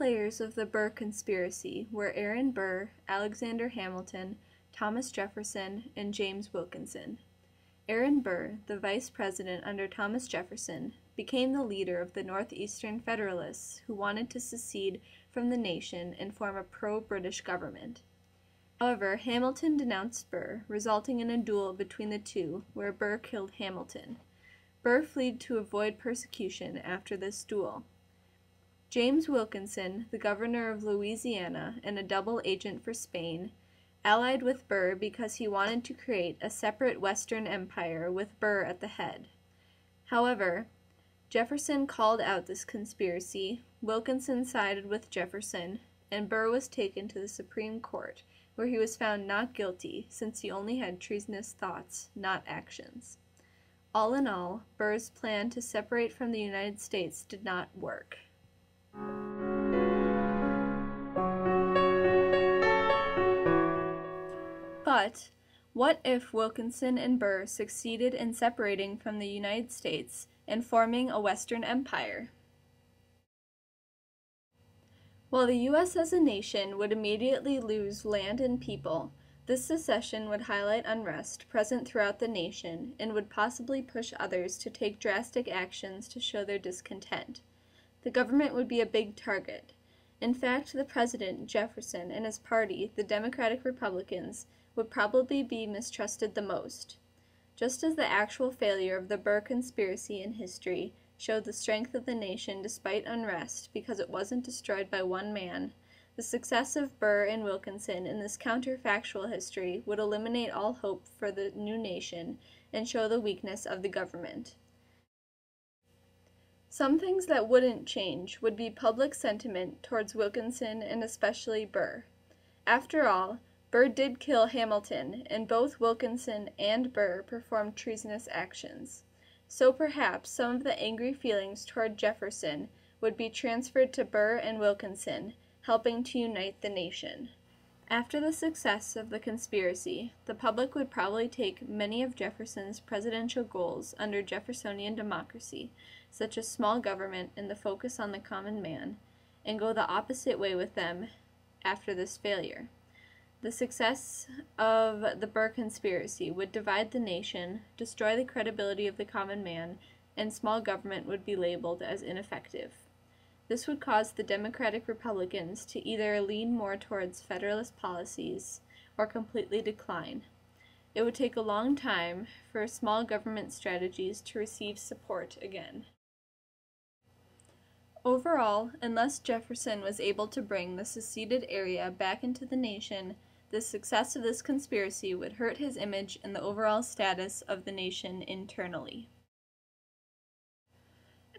players of the Burr conspiracy were Aaron Burr, Alexander Hamilton, Thomas Jefferson, and James Wilkinson. Aaron Burr, the vice president under Thomas Jefferson, became the leader of the Northeastern Federalists who wanted to secede from the nation and form a pro-British government. However, Hamilton denounced Burr, resulting in a duel between the two where Burr killed Hamilton. Burr fled to avoid persecution after this duel. James Wilkinson, the governor of Louisiana and a double agent for Spain, allied with Burr because he wanted to create a separate Western empire with Burr at the head. However, Jefferson called out this conspiracy, Wilkinson sided with Jefferson, and Burr was taken to the Supreme Court, where he was found not guilty since he only had treasonous thoughts, not actions. All in all, Burr's plan to separate from the United States did not work. But what if Wilkinson and Burr succeeded in separating from the United States and forming a Western empire? While the U.S. as a nation would immediately lose land and people, this secession would highlight unrest present throughout the nation and would possibly push others to take drastic actions to show their discontent. The government would be a big target. In fact, the president, Jefferson, and his party, the Democratic Republicans, would probably be mistrusted the most. Just as the actual failure of the Burr conspiracy in history showed the strength of the nation despite unrest because it wasn't destroyed by one man, the success of Burr and Wilkinson in this counterfactual history would eliminate all hope for the new nation and show the weakness of the government. Some things that wouldn't change would be public sentiment towards Wilkinson and especially Burr. After all, Burr did kill Hamilton, and both Wilkinson and Burr performed treasonous actions. So perhaps some of the angry feelings toward Jefferson would be transferred to Burr and Wilkinson, helping to unite the nation. After the success of the conspiracy, the public would probably take many of Jefferson's presidential goals under Jeffersonian democracy, such as small government and the focus on the common man, and go the opposite way with them after this failure. The success of the Burr conspiracy would divide the nation, destroy the credibility of the common man, and small government would be labeled as ineffective. This would cause the Democratic Republicans to either lean more towards Federalist policies or completely decline. It would take a long time for small government strategies to receive support again. Overall, unless Jefferson was able to bring the seceded area back into the nation, the success of this conspiracy would hurt his image and the overall status of the nation internally.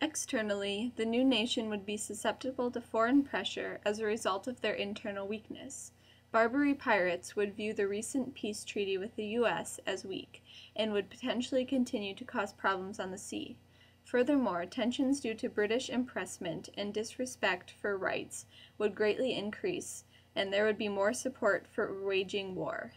Externally, the new nation would be susceptible to foreign pressure as a result of their internal weakness. Barbary pirates would view the recent peace treaty with the U.S. as weak, and would potentially continue to cause problems on the sea. Furthermore, tensions due to British impressment and disrespect for rights would greatly increase, and there would be more support for waging war.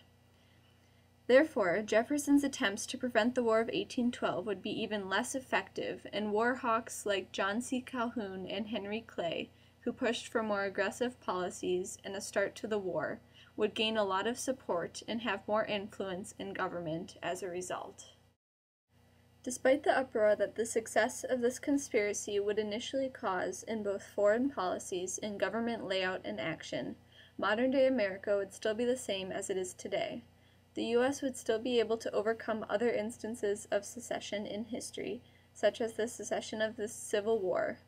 Therefore, Jefferson's attempts to prevent the War of 1812 would be even less effective, and war hawks like John C. Calhoun and Henry Clay, who pushed for more aggressive policies and a start to the war, would gain a lot of support and have more influence in government as a result. Despite the uproar that the success of this conspiracy would initially cause in both foreign policies and government layout and action, modern-day America would still be the same as it is today. The U.S. would still be able to overcome other instances of secession in history, such as the secession of the Civil War.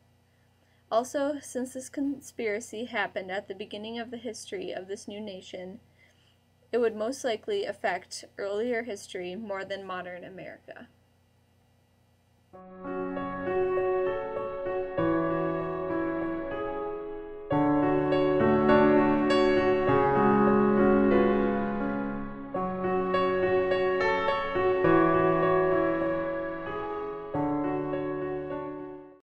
Also, since this conspiracy happened at the beginning of the history of this new nation, it would most likely affect earlier history more than modern America.